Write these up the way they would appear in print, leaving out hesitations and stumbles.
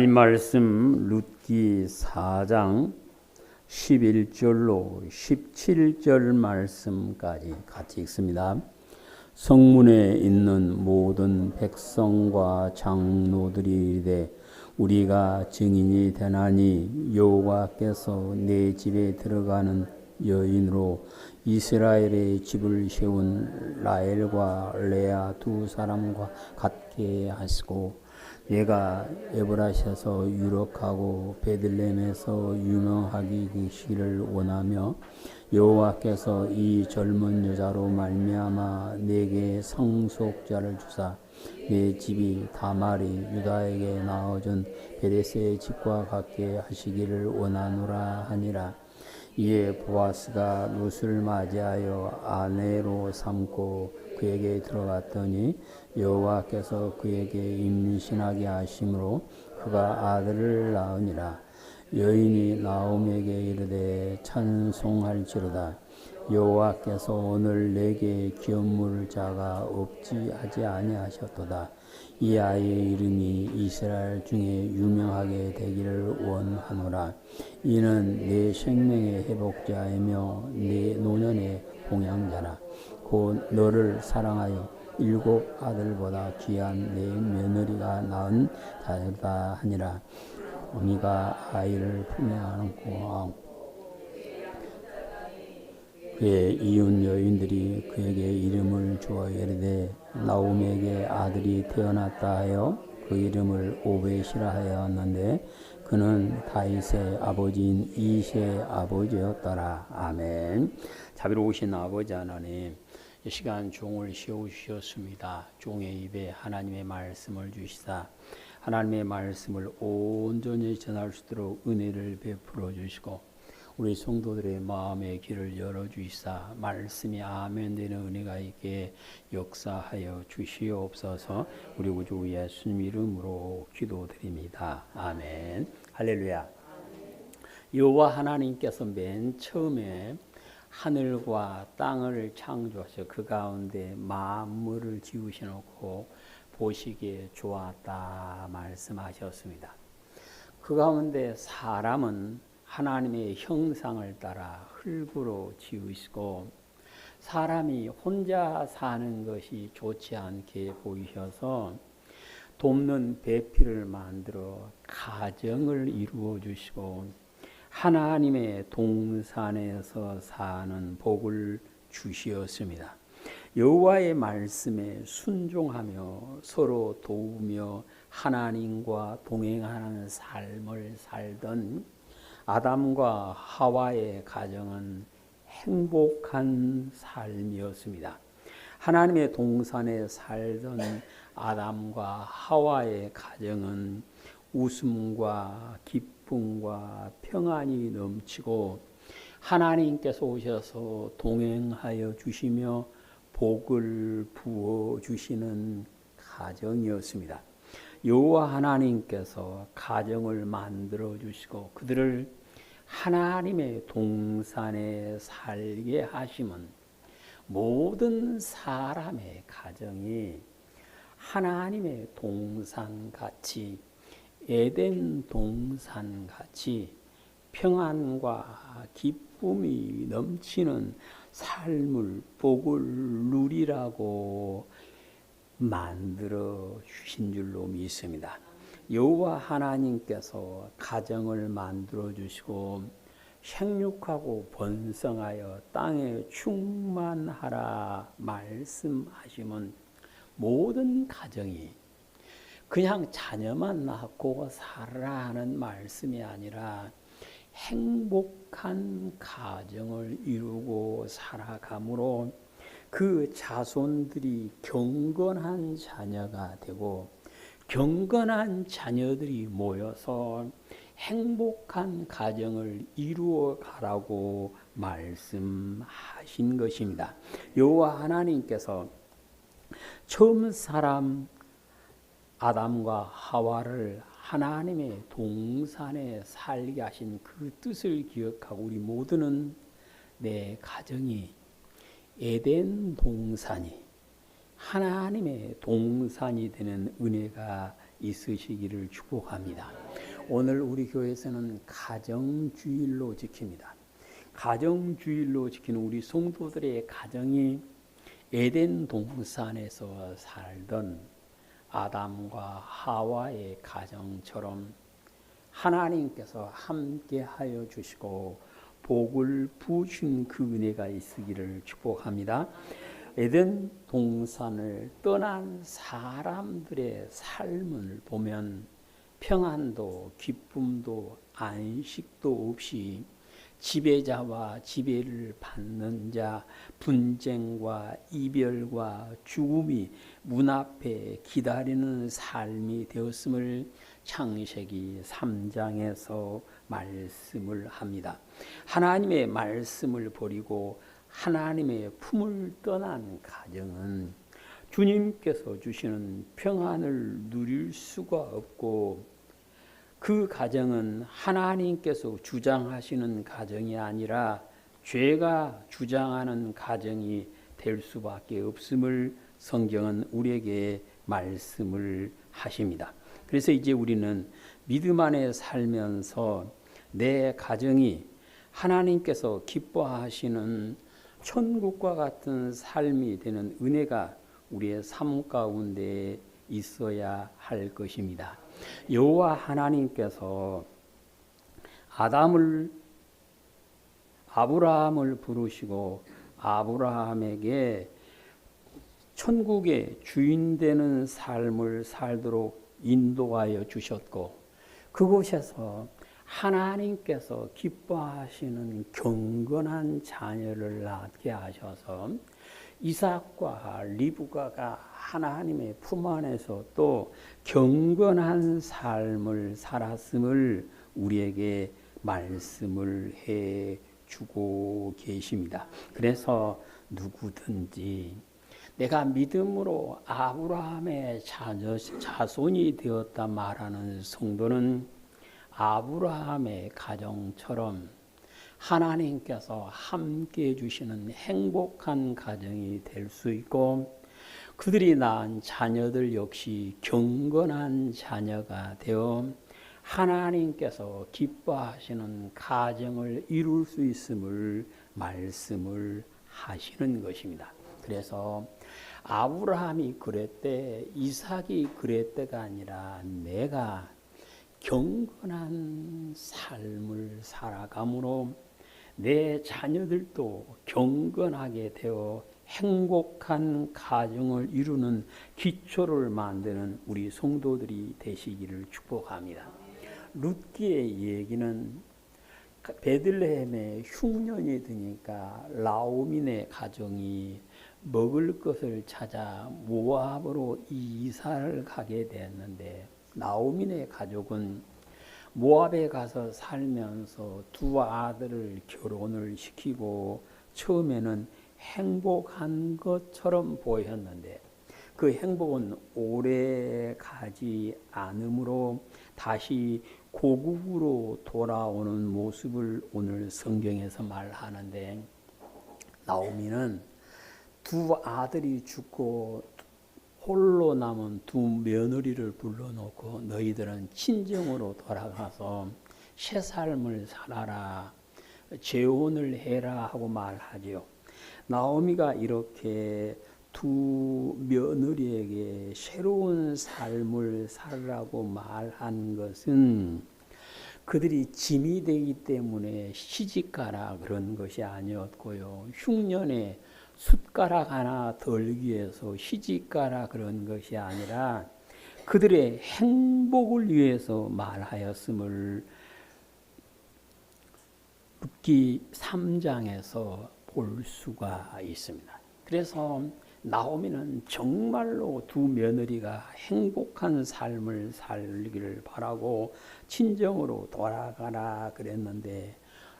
하나님 말씀 룻기 4장 11절로 17절 말씀까지 같이 읽습니다. 성문에 있는 모든 백성과 장로들이 이르되 우리가 증인이 되나니 여호와께서 내 집에 들어가는 여인으로 이스라엘의 집을 세운 라헬과 레아 두 사람과 같게 하시고 내가 에브라시아에서 유력하고 베들레헴에서 유명하게 계시기를 원하며 여호와께서 이 젊은 여자로 말미암아 내게 상속자를 주사 내 집이 다말이 유다에게 나아진 베레스의 집과 같게 하시기를 원하노라 하니라. 이에 보아스가 룻을 맞이하여 아내로 삼고 그에게 들어갔더니 여호와께서 그에게 임신하게 하심으로 그가 아들을 낳으니라. 여인이 나오미에게 이르되 찬송할지로다. 여호와께서 오늘 내게 기업물 자가 없지 하지 아니하셨도다. 이 아이의 이름이 이스라엘 중에 유명하게 되기를 원하노라. 이는 내 생명의 회복자이며 내 노년의 봉양자라. 곧 너를 사랑하여 7 아들보다 귀한 내 며느리가 낳은 자다 하니라. 어미가 아이를 품에 안고 그의 이웃 여인들이 그에게 이름을 주어 이르되 나오미에게 아들이 태어났다 하여 그 이름을 오벳이라 하였는데 그는 다윗의 아버지인 이새의 아버지였더라. 아멘. 자비로우신 아버지 하나님, 이 시간 종을 세우셨습니다. 종의 입에 하나님의 말씀을 주시사 하나님의 말씀을 온전히 전할 수 있도록 은혜를 베풀어 주시고 우리 성도들의 마음의 길을 열어주시사 말씀이 아멘 되는 은혜가 있게 역사하여 주시옵소서. 우리 구주 예수님 이름으로 기도드립니다. 아멘. 할렐루야. 여호와 하나님께서 맨 처음에 하늘과 땅을 창조하셔 그 가운데 만물을 지으셔놓고 보시기에 좋았다 말씀하셨습니다. 그 가운데 사람은 하나님의 형상을 따라 흙으로 지으시고 사람이 혼자 사는 것이 좋지 않게 보이셔서 돕는 배필을 만들어 가정을 이루어 주시고 하나님의 동산에서 사는 복을 주시었습니다. 여호와의 말씀에 순종하며 서로 도우며 하나님과 동행하는 삶을 살던 아담과 하와의 가정은 행복한 삶이었습니다. 하나님의 동산에 살던 아담과 하와의 가정은 웃음과 기쁨과 평안이 넘치고 하나님께서 오셔서 동행하여 주시며 복을 부어 주시는 가정이었습니다. 여호와 하나님께서 가정을 만들어 주시고 그들을 하나님의 동산에 살게 하심은 모든 사람의 가정이 하나님의 동산같이 에덴 동산같이 평안과 기쁨이 넘치는 삶을 복을 누리라고 만들어 주신 줄로 믿습니다. 여호와 하나님께서 가정을 만들어 주시고 생육하고 번성하여 땅에 충만하라 말씀하시면 모든 가정이 그냥 자녀만 낳고 살아라 하는 말씀이 아니라 행복한 가정을 이루고 살아가므로 그 자손들이 경건한 자녀가 되고 경건한 자녀들이 모여서 행복한 가정을 이루어 가라고 말씀하신 것입니다. 여호와 하나님께서 처음 사람 아담과 하와를 하나님의 동산에 살게 하신 그 뜻을 기억하고 우리 모두는 내 가정이 에덴 동산이 하나님의 동산이 되는 은혜가 있으시기를 축복합니다. 오늘 우리 교회에서는 가정주일로 지킵니다. 가정주일로 지키는 우리 성도들의 가정이 에덴 동산에서 살던 아담과 하와의 가정처럼 하나님께서 함께하여 주시고 복을 부으신 그 은혜가 있으기를 축복합니다. 에덴 동산을 떠난 사람들의 삶을 보면 평안도 기쁨도 안식도 없이 지배자와 지배를 받는 자, 분쟁과 이별과 죽음이 문 앞에 기다리는 삶이 되었음을 창세기 3장에서 말씀을 합니다. 하나님의 말씀을 버리고 하나님의 품을 떠난 가정은 주님께서 주시는 평안을 누릴 수가 없고 그 가정은 하나님께서 주장하시는 가정이 아니라 죄가 주장하는 가정이 될 수밖에 없음을 성경은 우리에게 말씀을 하십니다. 그래서 이제 우리는 믿음 안에 살면서 내 가정이 하나님께서 기뻐하시는 천국과 같은 삶이 되는 은혜가 우리의 삶 가운데 있어야 할 것입니다. 여호와 하나님께서 아브라함을 부르시고 아브라함에게 천국의 주인 되는 삶을 살도록 인도하여 주셨고 그곳에서 하나님께서 기뻐하시는 경건한 자녀를 낳게 하셔서 이삭과 리브가가 하나님의 품 안에서 또 경건한 삶을 살았음을 우리에게 말씀을 해 주고 계십니다. 그래서 누구든지 내가 믿음으로 아브라함의 자손이 되었다 말하는 성도는 아브라함의 가정처럼 하나님께서 함께 해주시는 행복한 가정이 될 수 있고 그들이 낳은 자녀들 역시 경건한 자녀가 되어 하나님께서 기뻐하시는 가정을 이룰 수 있음을 말씀을 하시는 것입니다. 그래서 아브라함이 그랬대, 이삭이 그랬대가 아니라 내가 경건한 삶을 살아감으로 내 자녀들도 경건하게 되어 행복한 가정을 이루는 기초를 만드는 우리 성도들이 되시기를 축복합니다. 룻기의 얘기는 베들레헴에 흉년이 드니까 라오민의 가정이 먹을 것을 찾아 모압으로 이사를 가게 됐는데 나오민의 가족은 모압에 가서 살면서 두 아들을 결혼을 시키고 처음에는 행복한 것처럼 보였는데 그 행복은 오래 가지 않으므로 다시 고국으로 돌아오는 모습을 오늘 성경에서 말하는데 나오미는 두 아들이 죽고 홀로 남은 두 며느리를 불러놓고 너희들은 친정으로 돌아가서 새 삶을 살아라, 재혼을 해라 하고 말하지요. 나오미가 이렇게 두 며느리에게 새로운 삶을 살라고 말한 것은 그들이 짐이 되기 때문에 시집가라 그런 것이 아니었고요. 흉년에 숟가락 하나 덜기 위해서 시집가라 그런 것이 아니라 그들의 행복을 위해서 말하였음을 룻기 3장에서 볼 수가 있습니다. 그래서 나오미는 정말로 두 며느리가 행복한 삶을 살기를 바라고 친정으로 돌아가라 그랬는데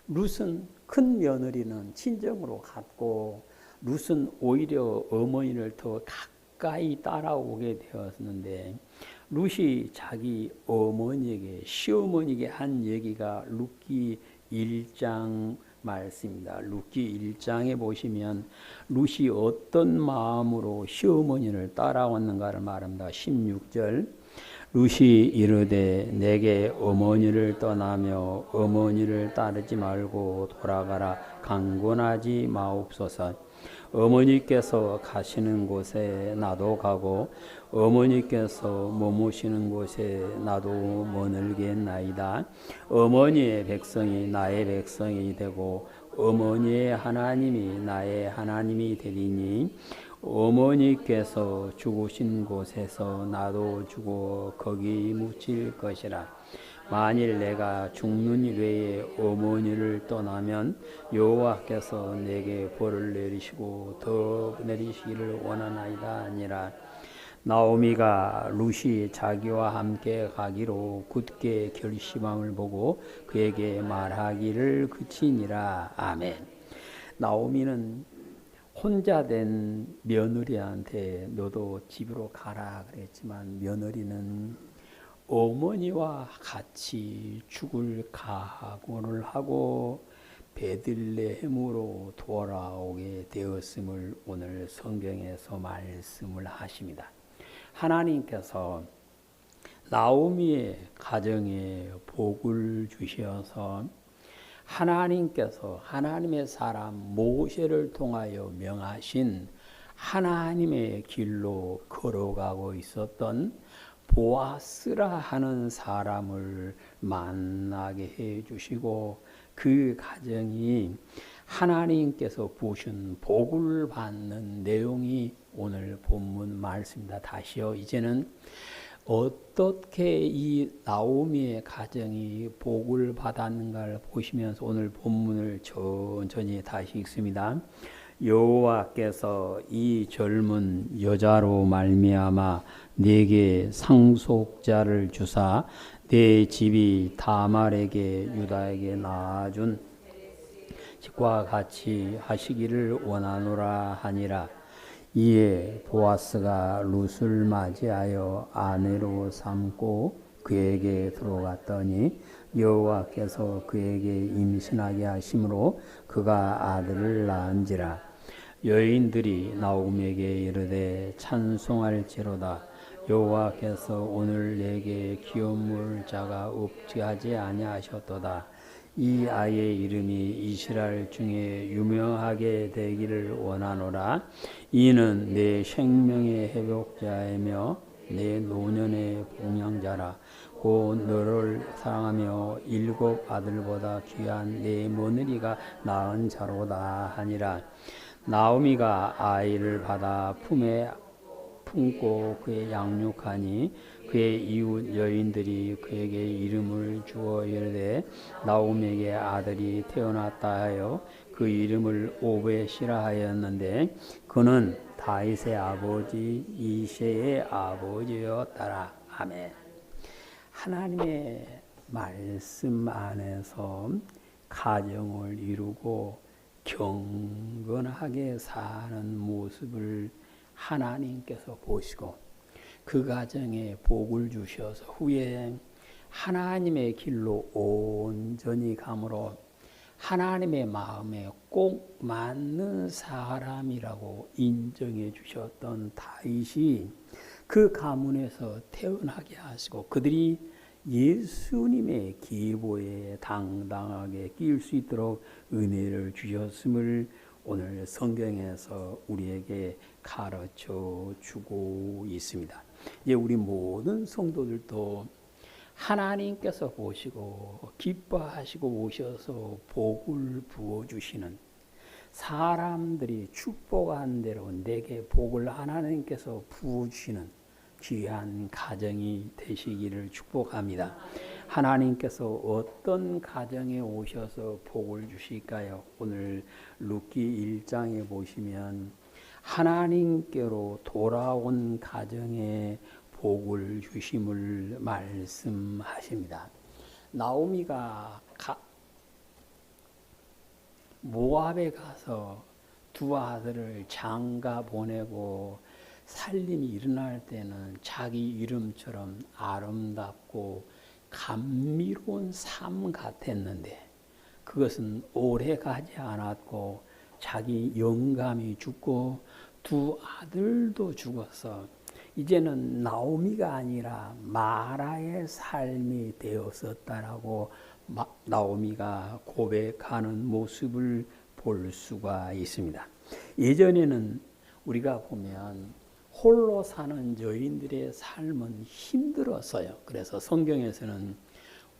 룻은 큰 며느리는 친정으로 갔고 룻은 오히려 어머니를 더 가까이 따라오게 되었는데 룻이 자기 어머니에게 시어머니에게 한 얘기가 룻기 1장 말씀입니다. 룻기 1장에 보시면 룻이 어떤 마음으로 시어머니를 따라왔는가를 말합니다. 16절 룻이 이르되 내게 어머니를 떠나며 어머니를 따르지 말고 돌아가라 강권하지 마옵소서. 어머니께서 가시는 곳에 나도 가고 어머니께서 머무시는 곳에 나도 머물겠나이다. 어머니의 백성이 나의 백성이 되고 어머니의 하나님이 나의 하나님이 되리니 어머니께서 죽으신 곳에서 나도 죽어 거기 묻힐 것이라. 만일 내가 죽는 이래에 어머니를 떠나면 여호와께서 내게 벌을 내리시고 더 내리시기를 원하나이다 아니라. 나오미가 룻이 자기와 함께 가기로 굳게 결심함을 보고 그에게 말하기를 그치니라. 아멘. 나오미는 혼자 된 며느리한테 너도 집으로 가라 그랬지만 며느리는 어머니와 같이 죽을 각오를 하고 베들레헴으로 돌아오게 되었음을 오늘 성경에서 말씀을 하십니다. 하나님께서 나오미의 가정에 복을 주셔서 하나님께서 하나님의 사람 모세를 통하여 명하신 하나님의 길로 걸어가고 있었던 보아스라 하는 사람을 만나게 해 주시고 그 가정이 하나님께서 부으신 복을 받는 내용이 오늘 본문 말씀입니다. 다시요. 이제는 어떻게 이 나오미의 가정이 복을 받았는가를 보시면서 오늘 본문을 천천히 다시 읽습니다. 여호와께서 이 젊은 여자로 말미암아 네게 상속자를 주사 네 집이 다말에게 유다에게 낳아준 집과 같이 하시기를 원하노라 하니라. 이에 보아스가 룻을 맞이하여 아내로 삼고 그에게 들어갔더니 여호와께서 그에게 임신하게 하심으로 그가 아들을 낳은지라. 여인들이 나오미에게 이르되 찬송할지로다. 여호와께서 오늘 내게 기업물 자가 없지 하지 아니하셨도다. 이 아이의 이름이 이스라엘 중에 유명하게 되기를 원하노라. 이는 내 생명의 회복자이며 내 노년의 봉양자라. 곧 너를 사랑하며 7 아들보다 귀한 내 며느리가 낳은 자로다 하니라. 나오미가 아이를 받아 품에 품고 그의 양육하니 그의 이웃 여인들이 그에게 이름을 주어 이르되 나오미에게 아들이 태어났다 하여 그 이름을 오벳이라 하였는데 그는 다윗의 아버지 이새의 아버지였더라. 아멘. 하나님의 말씀 안에서 가정을 이루고 경건하게 사는 모습을 하나님께서 보시고 그 가정에 복을 주셔서 후에 하나님의 길로 온전히 감으로 하나님의 마음에 꼭 맞는 사람이라고 인정해 주셨던 다윗이 그 가문에서 태어나게 하시고 그들이 예수님의 계보에 당당하게 끼일 수 있도록 은혜를 주셨음을 오늘 성경에서 우리에게 가르쳐 주고 있습니다. 이제 우리 모든 성도들도 하나님께서 보시고 기뻐하시고 오셔서 복을 부어주시는 사람들이 축복한 대로 내게 복을 하나님께서 부어주시는 귀한 가정이 되시기를 축복합니다. 하나님께서 어떤 가정에 오셔서 복을 주실까요? 오늘 룻기 1장에 보시면 하나님께로 돌아온 가정에 복을 주심을 말씀하십니다. 나오미가 모압에 가서 2 아들을 장가 보내고 살림이 일어날 때는 자기 이름처럼 아름답고 감미로운 삶 같았는데 그것은 오래 가지 않았고 자기 영감이 죽고 2 아들도 죽어서 이제는 나오미가 아니라 마라의 삶이 되었었다라고 나오미가 고백하는 모습을 볼 수가 있습니다. 예전에는 우리가 보면 홀로 사는 여인들의 삶은 힘들었어요. 그래서 성경에서는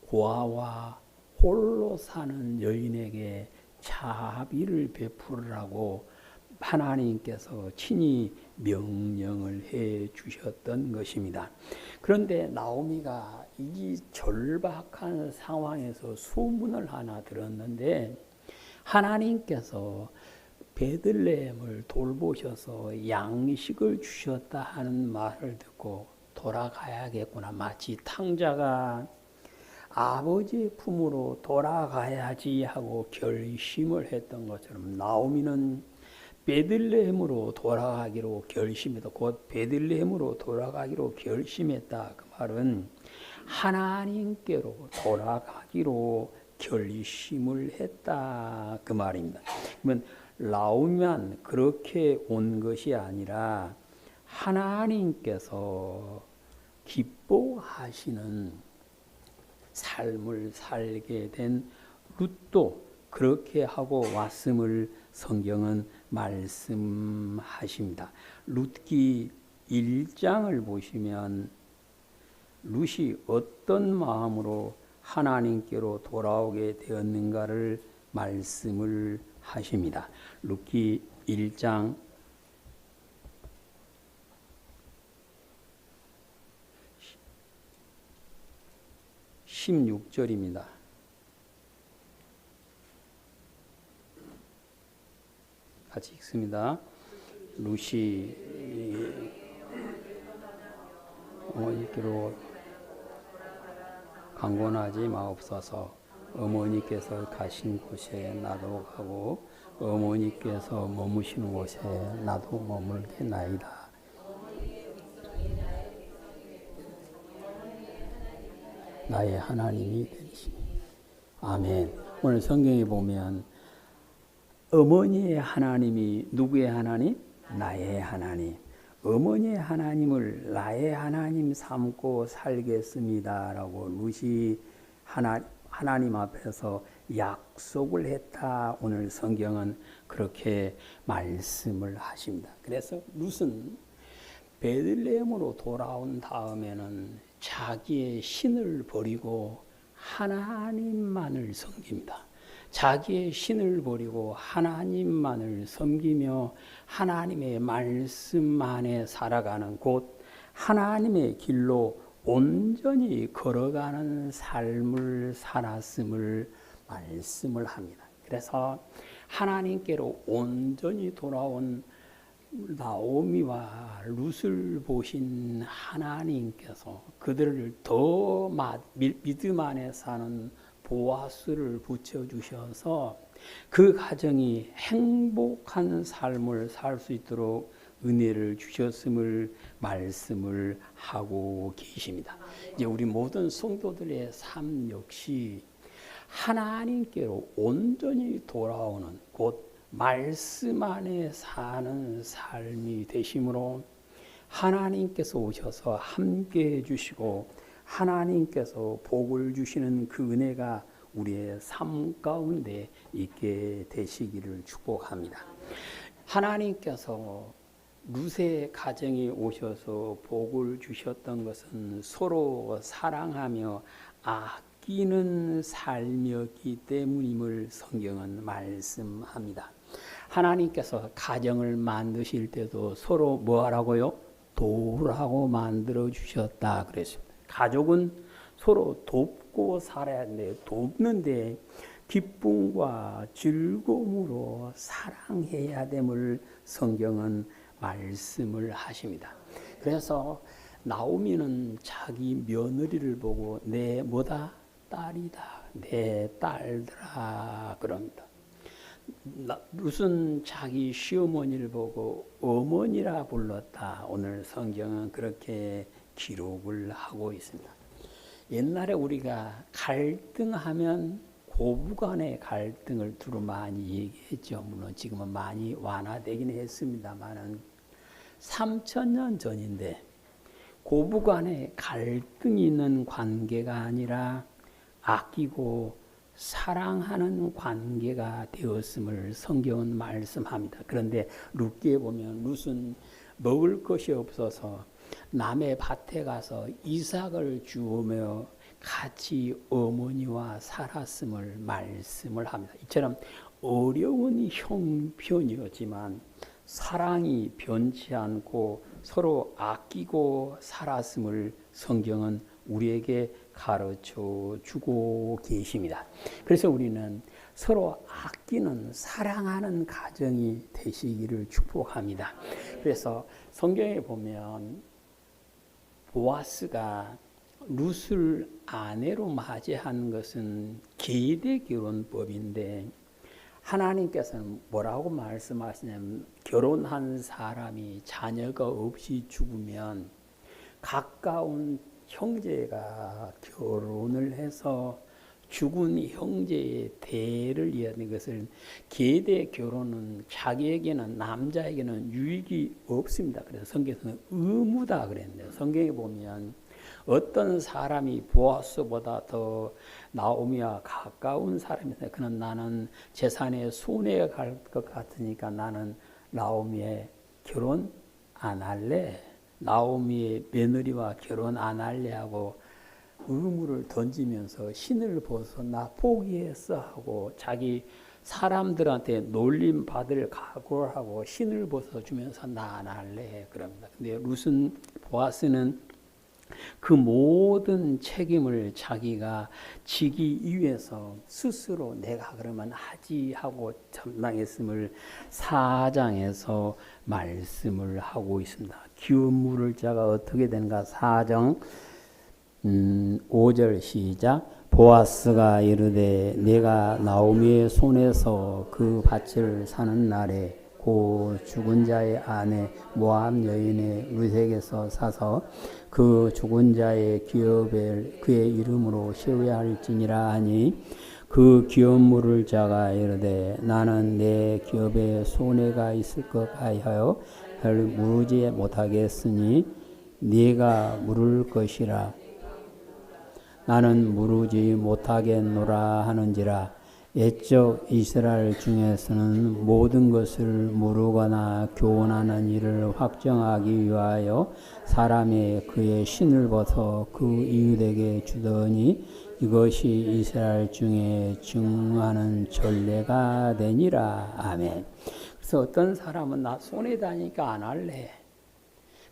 고아와 홀로 사는 여인에게 자비를 베풀으라고 하나님께서 친히 명령을 해 주셨던 것입니다. 그런데 나오미가 이 절박한 상황에서 소문을 하나 들었는데 하나님께서 베들레헴을 돌보셔서 양식을 주셨다 하는 말을 듣고 돌아가야겠구나. 마치 탕자가 아버지의 품으로 돌아가야지 하고 결심을 했던 것처럼 나오미는 베들레헴으로 돌아가기로 결심했다. 곧 베들레헴으로 돌아가기로 결심했다. 그 말은 하나님께로 돌아가기로 결심을 했다. 그 말입니다. 그러면 나오면 그렇게 온 것이 아니라 하나님께서 기뻐하시는 삶을 살게 된 룻도 그렇게 하고 왔음을 성경은 말씀하십니다. 룻기 1장을 보시면 룻이 어떤 마음으로 하나님께로 돌아오게 되었는가를 말씀을 하십니다. 룻기 1장 16절입니다. 같이 읽습니다. 룻이 어머니께로 강권하지 마옵소서. 어머니께서 가신 곳에 나도 가고 어머니께서 머무시는 곳에 나도 머물겠나이다. 나의 하나님이 되시니. 아멘. 오늘 성경에 보면 어머니의 하나님이 누구의 하나님? 나의 하나님. 어머니의 하나님을 나의 하나님 삼고 살겠습니다라고 룻이 하나님 앞에서 약속을 했다. 오늘 성경은 그렇게 말씀을 하십니다. 그래서 룻은 베들레헴으로 돌아온 다음에는 자기의 신을 버리고 하나님만을 섬깁니다. 자기의 신을 버리고 하나님만을 섬기며 하나님의 말씀 안에 살아가는 곧 하나님의 길로 온전히 걸어가는 삶을 살았음을 말씀을 합니다. 그래서 하나님께로 온전히 돌아온 나오미와 룻을 보신 하나님께서 그들을 더 믿음 안에 사는 보아스를 붙여주셔서 그 가정이 행복한 삶을 살 수 있도록 은혜를 주셨음을 말씀을 하고 계십니다. 이제 우리 모든 성도들의 삶 역시 하나님께로 온전히 돌아오는 곧 말씀 안에 사는 삶이 되심으로 하나님께서 오셔서 함께 해주시고 하나님께서 복을 주시는 그 은혜가 우리의 삶 가운데 있게 되시기를 축복합니다. 하나님께서 룻의 가정에 오셔서 복을 주셨던 것은 서로 사랑하며 아끼는 삶이었기 때문임을 성경은 말씀합니다. 하나님께서 가정을 만드실 때도 서로 뭐하라고요? 도우라고 만들어 주셨다 그랬습니다. 가족은 서로 돕고 살아야 하는데 돕는데 기쁨과 즐거움으로 사랑해야 됨을 성경은 말씀을 하십니다. 그래서 나오미는 자기 며느리를 보고 내 뭐다? 딸이다. 내 딸들아 그럽니다. 룻은 자기 시어머니를 보고 어머니라 불렀다. 오늘 성경은 그렇게 기록을 하고 있습니다. 옛날에 우리가 갈등하면 고부간의 갈등을 두루 많이 얘기했죠. 물론 지금은 많이 완화되긴 했습니다만은 3000년 전인데 고부간에 갈등이 있는 관계가 아니라 아끼고 사랑하는 관계가 되었음을 성경은 말씀합니다. 그런데 룻기에 보면 룻은 먹을 것이 없어서 남의 밭에 가서 이삭을 주우며 같이 어머니와 살았음을 말씀을 합니다. 이처럼 어려운 형편이었지만 사랑이 변치 않고 서로 아끼고 살았음을 성경은 우리에게 가르쳐 주고 계십니다. 그래서 우리는 서로 아끼는 사랑하는 가정이 되시기를 축복합니다. 그래서 성경에 보면 보아스가 룻을 아내로 맞이한 것은 계대 결혼법인데 하나님께서는 뭐라고 말씀하시냐면 결혼한 사람이 자녀가 없이 죽으면 가까운 형제가 결혼을 해서 죽은 형제의 대를 이어는 것을 계대 결혼은 자기에게는 남자에게는 유익이 없습니다. 그래서 성경에서는 의무다 그랬는데 성경에 보면 어떤 사람이 보아스보다 더 나오미와 가까운 사람이다. 그는 나는 재산에 손해가 갈 것 같으니까 나는 나오미에 결혼 안 할래. 나오미의 며느리와 결혼 안 할래 하고 의무를 던지면서 신을 벗어 나 포기했어 하고 자기 사람들한테 놀림 받을 각오를 하고 신을 벗어 주면서 나 안 할래 그럽니다. 근데 룻은 보아스는 그 모든 책임을 자기가 지기 위해서 스스로 내가 그러면 하지 하고 감당했음을 4장에서 말씀을 하고 있습니다. 기업 물을 자가 어떻게 되는가 4장 5절 시작. 보아스가 이르되 내가 나오미의 손에서 그 밭을 사는 날에 고 죽은 자의 아내 모압 여인의 룻에게서 사서 그 죽은 자의 기업을 그의 이름으로 세워야 할지니라 하니 그 기업 물을 자가 이르되 나는 내 기업에 손해가 있을 것 하여 물으지 못하겠으니 네가 물을 것이라 나는 물으지 못하겠노라 하는지라. 옛적 이스라엘 중에서는 모든 것을 물으거나 교훈하는 일을 확정하기 위하여 사람이 그의 신을 벗어 그 이웃에게 주더니 이것이 이스라엘 중에 증하는 전례가 되니라. 아멘. 그래서 어떤 사람은 나 손해다니까 안 할래.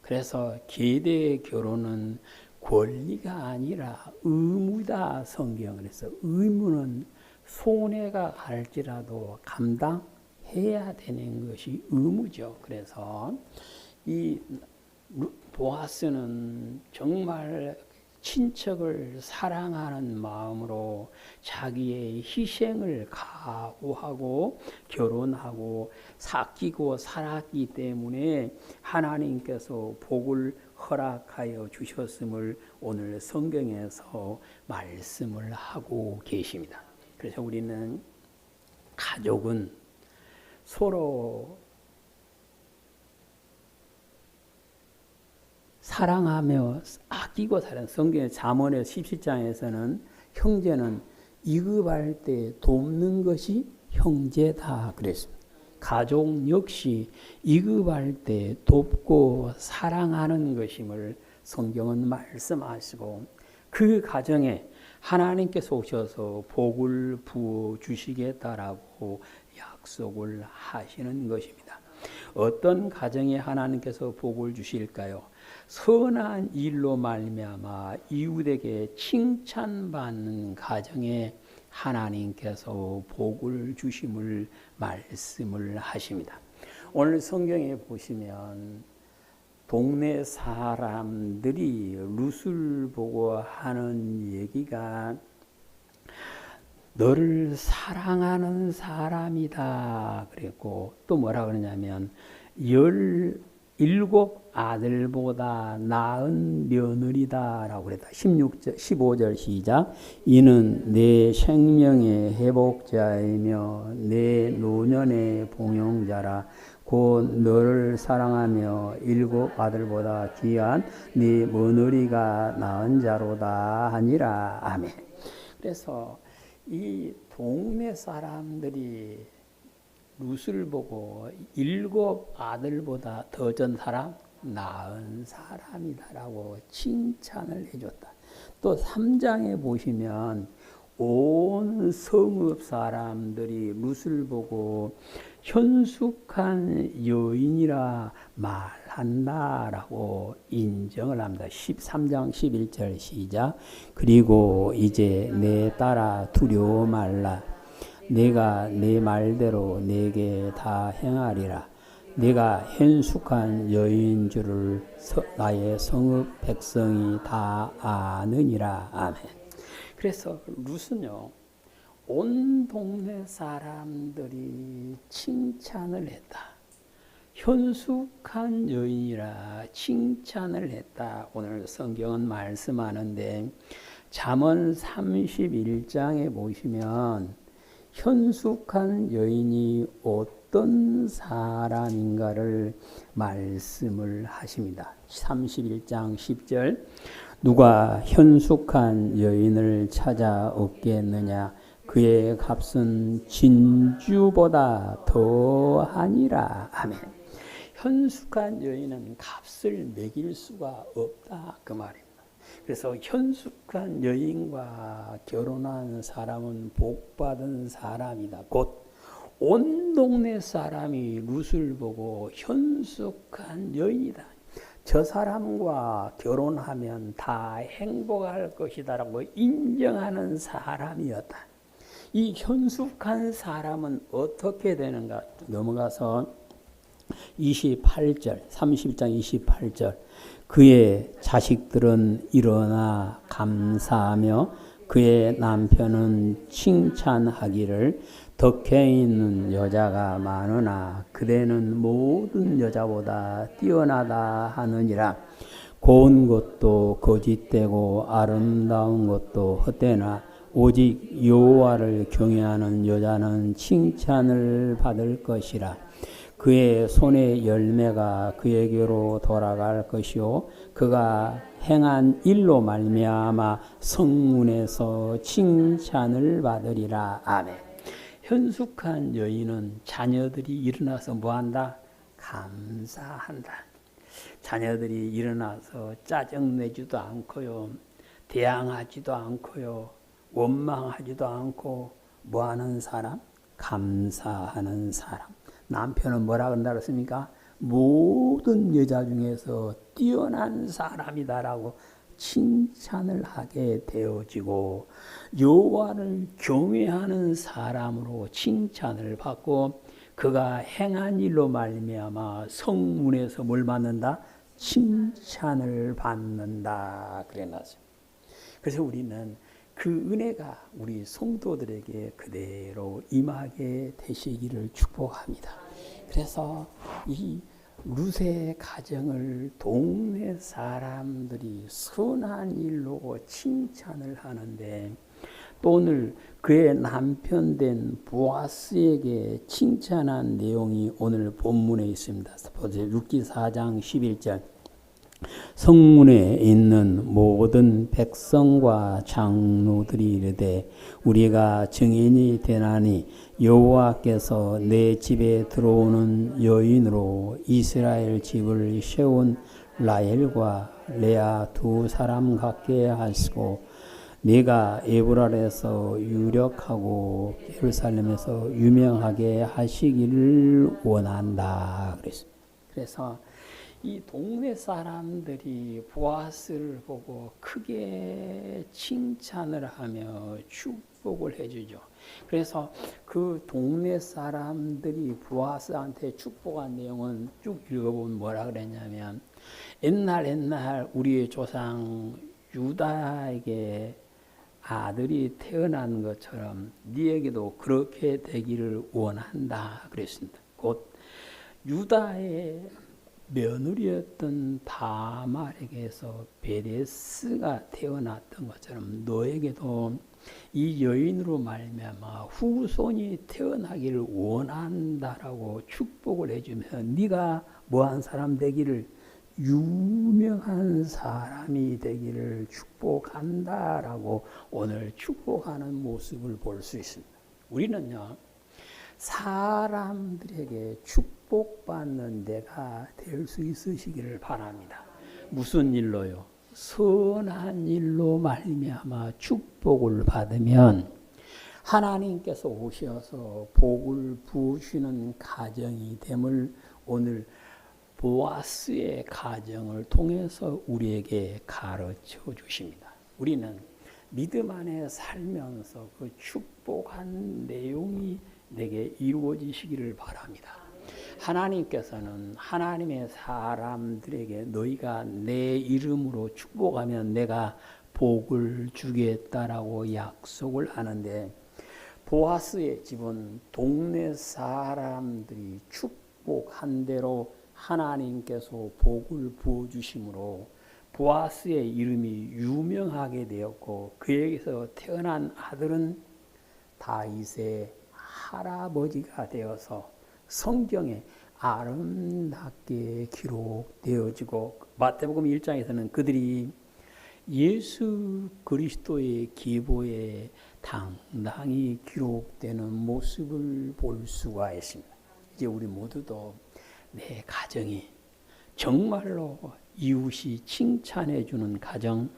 그래서 계대 결혼은 권리가 아니라 의무다 성경. 그래서 의무는 손해가 갈지라도 감당해야 되는 것이 의무죠. 그래서 이 보아스는 정말 친척을 사랑하는 마음으로 자기의 희생을 각오하고 결혼하고 사귀고 살았기 때문에 하나님께서 복을 허락하여 주셨음을 오늘 성경에서 말씀을 하고 계십니다. 그래서 우리는 가족은 서로 사랑하며 아끼고 사는 성경의 잠언의 17장에서는 형제는 이급할 때 돕는 것이 형제다 그랬습니다. 가족 역시 이급할 때 돕고 사랑하는 것임을 성경은 말씀하시고 그 가정에 하나님께서 오셔서 복을 부어 주시겠다라고 약속을 하시는 것입니다. 어떤 가정에 하나님께서 복을 주실까요? 선한 일로 말미암아 이웃에게 칭찬받는 가정에 하나님께서 복을 주심을 말씀을 하십니다. 오늘 성경에 보시면 동네 사람들이 룻을 보고 하는 얘기가 너를 사랑하는 사람이다 그랬고 또 뭐라 그러냐면 17 아들보다 나은 며느리다 라고 그랬다. 15절 시작. 이는 내 생명의 회복자이며 내 노년의 봉용자라. 곧 너를 사랑하며 일곱 아들보다 귀한 네 며느리가 낳은 자로다 하니라. 아멘. 그래서 이 동네 사람들이 룻을 보고 일곱 아들보다 더 전 사람 나은 사람이다라고 칭찬을 해줬다. 또 3장에 보시면 온 성읍 사람들이 룻을 보고 현숙한 여인이라 말한다라고 인정을 합니다. 13장 11절 시작. 그리고 이제 내 딸아 두려워 말라. 내가 내 말대로 내게 다 행하리라. 내가 현숙한 여인 줄을 나의 성읍 백성이 다 아느니라. 아멘. 그래서 룻은요, 온 동네 사람들이 칭찬을 했다. 현숙한 여인이라 칭찬을 했다. 오늘 성경은 말씀하는데 잠언 31장에 보시면 현숙한 여인이 어떤 사람인가를 말씀을 하십니다. 31장 10절 누가 현숙한 여인을 찾아 얻겠느냐 그의 값은 진주보다 더하니라. 아멘. 현숙한 여인은 값을 매길 수가 없다 그 말입니다. 그래서 현숙한 여인과 결혼한 사람은 복받은 사람이다. 곧 온 동네 사람이 룻을 보고 현숙한 여인이다. 저 사람과 결혼하면 다 행복할 것이다라고 인정하는 사람이었다. 이 현숙한 사람은 어떻게 되는가? 넘어가서 28절, 30장 28절. 그의 자식들은 일어나 감사하며 그의 남편은 칭찬하기를 덕해 있는 여자가 많으나 그대는 모든 여자보다 뛰어나다 하느니라. 고운 것도 거짓되고 아름다운 것도 헛되나 오직 여호와를 경외하는 여자는 칭찬을 받을 것이라. 그의 손의 열매가 그에게로 돌아갈 것이요 그가 행한 일로 말미암아 성문에서 칭찬을 받으리라. 아멘. 현숙한 여인은 자녀들이 일어나서 뭐한다? 감사한다. 자녀들이 일어나서 짜증내지도 않고요, 대항하지도 않고요, 원망하지도 않고 뭐하는 사람? 감사하는 사람. 남편은 뭐라 그런다 그랬습니까? 모든 여자 중에서 뛰어난 사람이다라고 칭찬을 하게 되어지고 여호와를 경외하는 사람으로 칭찬을 받고 그가 행한 일로 말미암아 성문에서 뭘 받는다? 칭찬을 받는다. 그래놨어요. 그래서 우리는 그 은혜가 우리 성도들에게 그대로 임하게 되시기를 축복합니다. 그래서 이 룻의 가정을 동네 사람들이 선한 일로 칭찬을 하는데 또 오늘 그의 남편 된 보아스에게 칭찬한 내용이 오늘 본문에 있습니다. 보세요. 룻기 4장 11절 성문에 있는 모든 백성과 장로들이 이르되 우리가 증인이 되나니 여호와께서 내 집에 들어오는 여인으로 이스라엘 집을 세운 라헬과 레아 두 사람 같게 하시고 내가 에브랄에서 유력하고 예루살렘에서 유명하게 하시기를 원한다. 그래서 이 동네 사람들이 보아스를 보고 크게 칭찬을 하며 축복을 해주죠. 그래서 그 동네 사람들이 보아스한테 축복한 내용은 쭉 읽어보면 뭐라 그랬냐면 옛날 우리의 조상 유다에게 아들이 태어난 것처럼 네에게도 그렇게 되기를 원한다 그랬습니다. 곧 유다의 며느리였던 다말에게서 베레스가 태어났던 것처럼 너에게도 이 여인으로 말미암아 후손이 태어나기를 원한다라고 축복을 해주면서 네가 뭐한 사람 되기를 유명한 사람이 되기를 축복한다라고 오늘 축복하는 모습을 볼 수 있습니다. 우리는요, 사람들에게 축복받는 데가 될 수 있으시기를 바랍니다. 무슨 일로요? 선한 일로 말미암아 축복을 받으면 하나님께서 오셔서 복을 부으시는 가정이 됨을 오늘 보아스의 가정을 통해서 우리에게 가르쳐 주십니다. 우리는 믿음 안에 살면서 그 축복한 내용이 내게 이루어지시기를 바랍니다. 하나님께서는 하나님의 사람들에게 너희가 내 이름으로 축복하면 내가 복을 주겠다라고 약속을 하는데, 보아스의 집은 동네 사람들이 축복한 대로 하나님께서 복을 부어주심으로 보아스의 이름이 유명하게 되었고, 그에게서 태어난 아들은 다윗의 할아버지가 되어서 성경에 아름답게 기록되어지고, 마태복음 1장에서는 그들이 예수 그리스도의 기보에 당당히 기록되는 모습을 볼 수가 있습니다. 이제 우리 모두도 내 가정이 정말로 이웃이 칭찬해 주는 가정,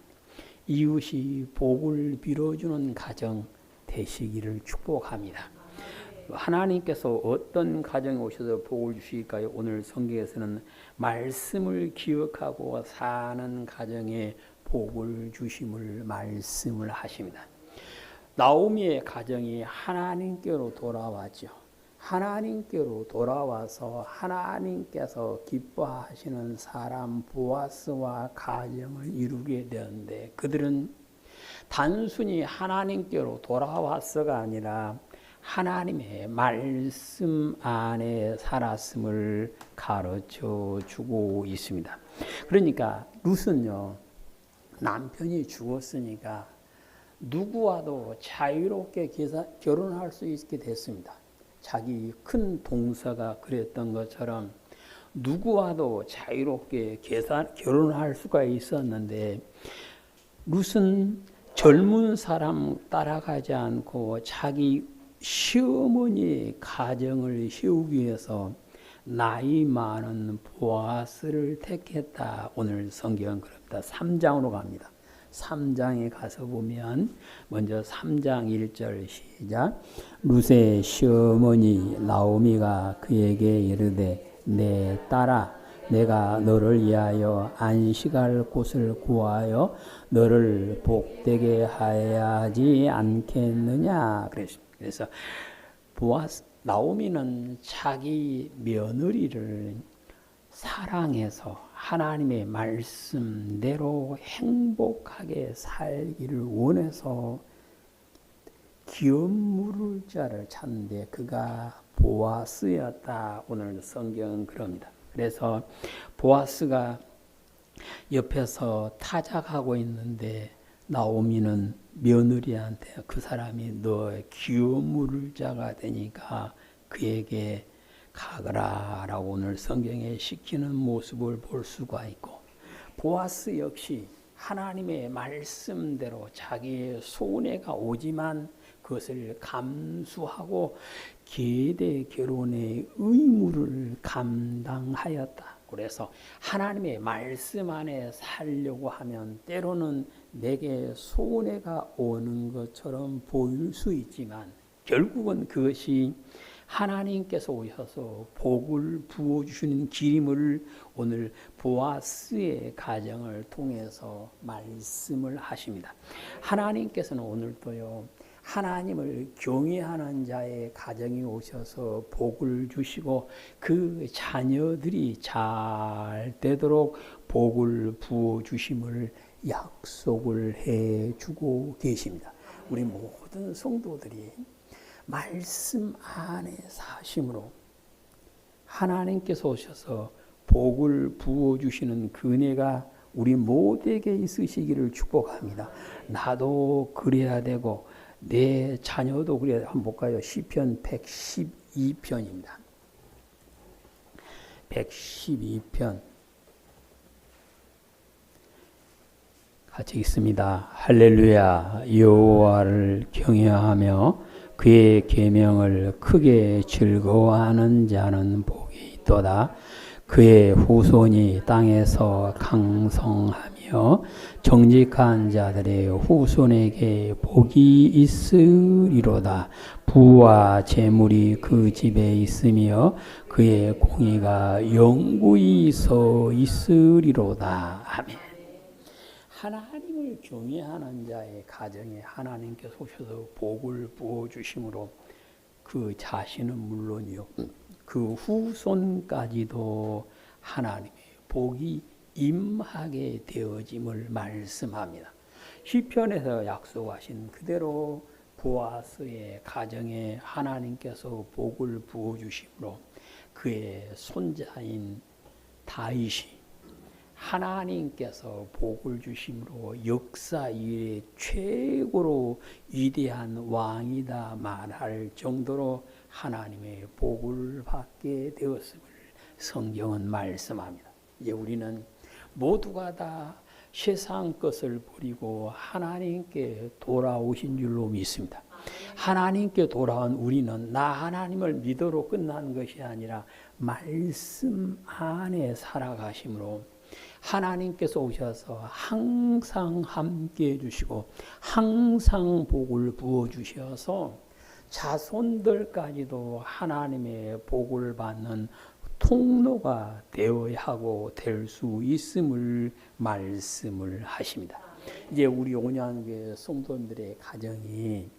이웃이 복을 빌어주는 가정 되시기를 축복합니다. 하나님께서 어떤 가정에 오셔서 복을 주실까요? 오늘 성경에서는 말씀을 기억하고 사는 가정에 복을 주심을 말씀을 하십니다. 나오미의 가정이 하나님께로 돌아왔죠. 하나님께로 돌아와서 하나님께서 기뻐하시는 사람 보아스와 가정을 이루게 되었는데, 그들은 단순히 하나님께로 돌아왔어가 아니라 하나님의 말씀 안에 살았음을 가르쳐 주고 있습니다. 그러니까 룻은요, 남편이 죽었으니까 누구와도 자유롭게 결혼할 수 있게 됐습니다. 자기 큰 동서가 그랬던 것처럼 누구와도 자유롭게 결혼할 수가 있었는데, 룻은 젊은 사람 따라가지 않고 자기 시어머니의 가정을 세우기 위해서 나이 많은 보아스를 택했다. 오늘 성경은 그럽니다. 3장으로 갑니다. 3장에 가서 보면 먼저 3장 1절 시작. 룻의 시어머니 나오미가 그에게 이르되 내 딸아, 내가 너를 위하여 안식할 곳을 구하여 너를 복되게 하지 않겠느냐 그랬습니다. 그래서 나오미는 자기 며느리를 사랑해서 하나님의 말씀대로 행복하게 살기를 원해서 기업 물을 자를 찾는데 그가 보아스였다. 오늘 성경은 그럽니다. 그래서 보아스가 옆에서 타작하고 있는데 나오미는 며느리한테 그 사람이 너의 기업 물을 자가 되니까 그에게 가거라라고 오늘 성경에 시키는 모습을 볼 수가 있고, 보아스 역시 하나님의 말씀대로 자기의 손해가 오지만 그것을 감수하고 계대 결혼의 의무를 감당하였다. 그래서 하나님의 말씀 안에 살려고 하면 때로는 내게 손해가 오는 것처럼 보일 수 있지만 결국은 그것이 하나님께서 오셔서 복을 부어주시는 길임을 오늘 보아스의 가정을 통해서 말씀을 하십니다. 하나님께서는 오늘도요, 하나님을 경외하는 자의 가정이 오셔서 복을 주시고 그 자녀들이 잘 되도록 복을 부어주심을 약속을 해주고 계십니다. 우리 모든 성도들이 말씀 안에 사심으로 하나님께서 오셔서 복을 부어주시는 그 은혜가 우리 모두에게 있으시기를 축복합니다. 나도 그래야 되고 내 자녀도 그래야 되고. 한번 볼까요? 시편 112편입니다. 112편 같이 읽습니다. 할렐루야. 여호와를 경외하며 그의 계명을 크게 즐거워하는 자는 복이 있도다. 그의 후손이 땅에서 강성하며 정직한 자들의 후손에게 복이 있으리로다. 부와 재물이 그 집에 있으며 그의 공의가 영구히 서 있으리로다. 아멘. 하나님을 경외하는 자의 가정에 하나님께서 오셔서 복을 부어주심으로 그 자신은 물론이요, 그 후손까지도 하나님의 복이 임하게 되어짐을 말씀합니다. 시편에서 약속하신 그대로 보아스의 가정에 하나님께서 복을 부어주심으로 그의 손자인 다윗이 하나님께서 복을 주심으로 역사 이래 최고로 위대한 왕이다 말할 정도로 하나님의 복을 받게 되었음을 성경은 말씀합니다. 이제 우리는 모두가 다 세상 것을 버리고 하나님께 돌아오신 줄로 믿습니다. 하나님께 돌아온 우리는 나 하나님을 믿어로 끝난 것이 아니라 말씀 안에 살아가심으로 하나님께서 오셔서 항상 함께 해주시고 항상 복을 부어주셔서 자손들까지도 하나님의 복을 받는 통로가 되어야 하고 될 수 있음을 말씀을 하십니다. 이제 우리 온양교회 성도님들의 가정이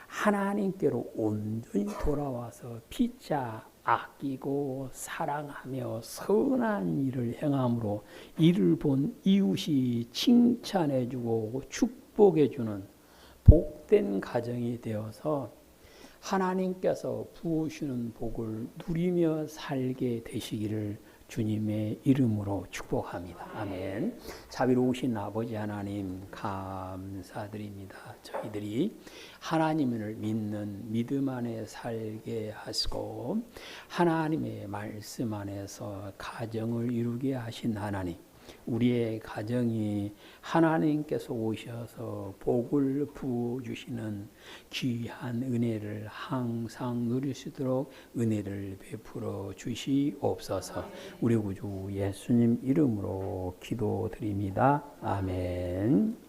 하나님께로 온전히 돌아와서 피차 아끼고 사랑하며 선한 일을 행함으로 이를 본 이웃이 칭찬해주고 축복해주는 복된 가정이 되어서 하나님께서 부으시는 복을 누리며 살게 되시기를 주님의 이름으로 축복합니다. 아멘. 자비로우신 아버지 하나님 감사드립니다. 저희들이 하나님을 믿는 믿음 안에 살게 하시고 하나님의 말씀 안에서 가정을 이루게 하신 하나님, 우리의 가정이 하나님께서 오셔서 복을 부어주시는 귀한 은혜를 항상 누릴 수 있도록 은혜를 베풀어 주시옵소서. 우리 구주 예수님 이름으로 기도드립니다. 아멘.